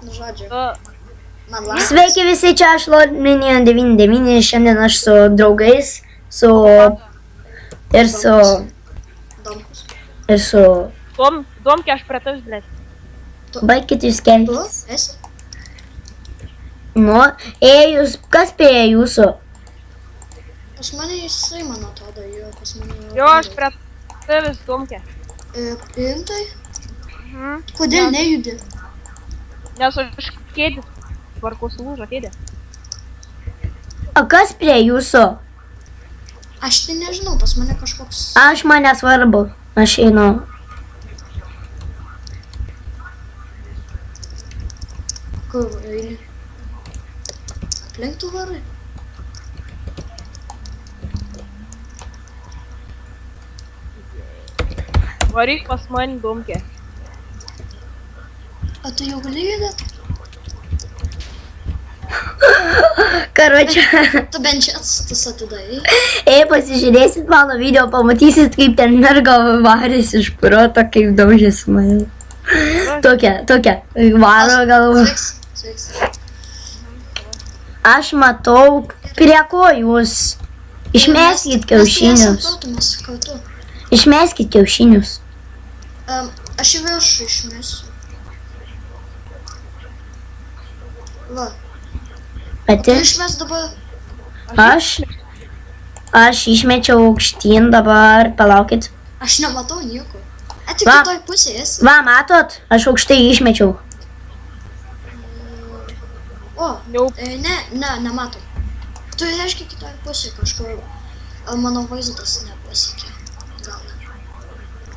Nu, žodžiu. Man Sveiki visi, čia aš Lordminė 99, šiandien aš su draugais, ir su... Domke, aš prie tavęs, blėt. Baikit jūs Tu keltis. esi? Nu, jūs, kas prie jūsų? Pas mane jisai, man atrodo, jo, pas mane... Jo, aš prie tavęs, Domke. Rimtai? Kodėl nejudi? Nes aš kėdės. Tvarkau sulūžo kėdė. O kas prie jūsų? Aš tai nežinau, pas mane kažkoks... Aš man nesvarbu, aš einu. Kur eini? Aplink tu varai? Varyk pas mane, Domke. O tu jau gali judėti? Karočią. Tu bent čia atstus atidai. Pasižiūrėsit mano video, pamatysit, kaip ten merga varys iš proto, kaip daužės mane. Tokia, varo galva. Sveiks. Aš matau, prie ko jūs. Išmeskit kiaušinius. Mes kartu. Išmeskit kiaušinius. Aš į viršų išmesiu. Va. Pati? Tu išmes dabar... Aš išmečiau aukštyn dabar, palaukit. Aš nematau nieko. Tik Va. kitoj pusėje esi. Va, matot, aš aukštai išmečiau. O, nematom. Tu reiškia kitoj pusėje kažkur. Mano vaizdas nepasiekė.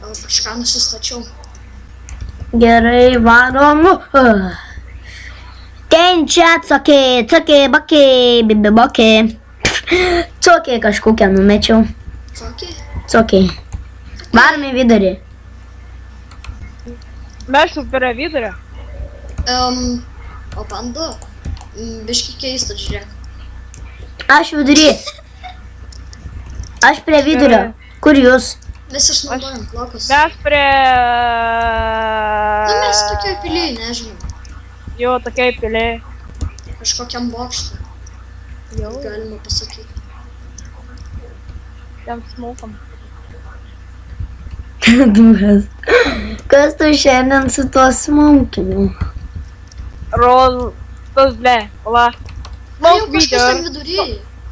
Gal kažką nusistačiau. Gerai, varom. Ten čia cokė, bakė. Cokė kažkokią numečiau. Cokė. Varom į vidurį. Mes jau prie vidurio. O panda, biški keista, žiūrėk. Aš vidury. Aš prie vidurio. Kur jūs? Mes išnaudojam blokus. Mes prie... Nu, mes tokioj piliai, nežinau. Jo, tokiai piliai. Kažkokiam bokštui. Jau. Galima pasakyti. Ten smokam. Duras. Kas tu šiandien su tuo smokinu? Tas ble, pala. Jau kažkas ten vidury.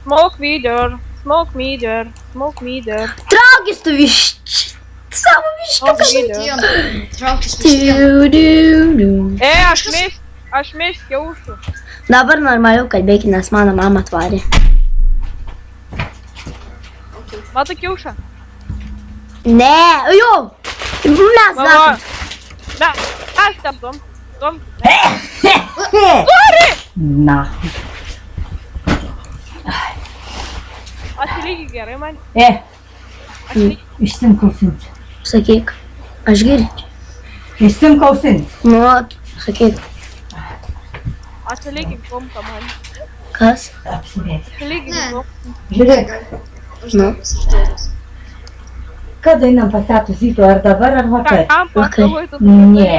Smoke meter. Traukis tu savo višką. Traukis miškien. Aš mes kiaušiu. Dabar normaliau kalbėkit, nes mano mama atvarė. Mato kiaušą? Ne, jo. Mes gatom. Ne, aš tapdom. Na. Atsilygi gerai man. Išsimkausint. Sakyk, aš girdžiu. Išsimkausint. Nu, sakyk. Atsilygi komka man. Kas? Apsivėti. Atsilygi komka. Žiūrėk, Aš darbas. kada einam pasėtų zytų, ar dabar, ar vakar? Kam pagalvoju tu? Ne.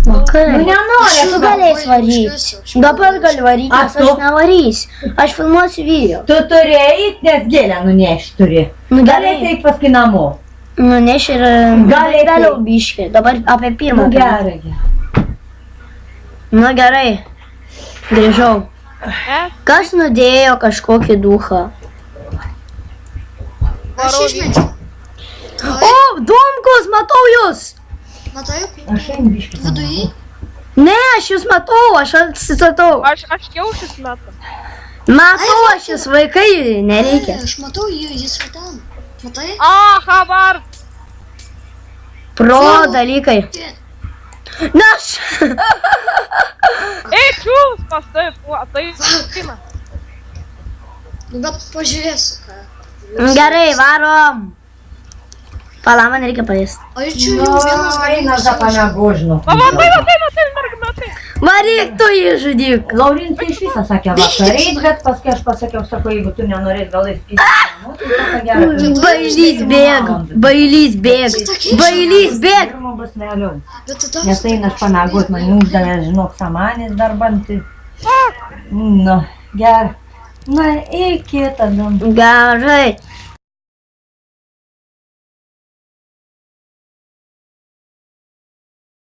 Vakar. Nu nenori, Aš tu galės varyti. Dabar gali varyti, nes aš nevarysiu. Aš filmuosiu video. Tu turi eit, nes gėlę nunešti turi. Nu Galės gerai. eit paskui namo. Nuneš ir Gali vėliau biškį. Dabar apie pirmą. Nu gerai. Nu gerai. Grįžau. Mes Kas nudėjo kažkokį duchą? Aš išmečiau. O, Domkus, matau jūs! Matai, Aš einu biškį. vidury? Ne, aš jūs matau, aš atsisatau. aš kiaušis metu. Matau aš jūs, vaikai, nereikia. Aš matau jis va ten. Matai? Habar! Pro dalykai. Na aš. Čiūs pas tai, tai kina. Nu, bet pažiūrėsiu, ką. Gerai, varom. Pala, man reikia paliesti. O ir čia jau vienas Eina galingas za panagūžnu. Matai. Varyk tu jį žudyk. Laurintai iš viso sakė vakareit, bet paskui aš pasakiau, sako, jeigu tu nenorės galais pyti. Bailys bėg. bus vėliau. Bet tada... Nes eina aš pamėgot, man uždavė, žinok, samanės darbantį. Nu, gerai. Na, iki tada. Gerai.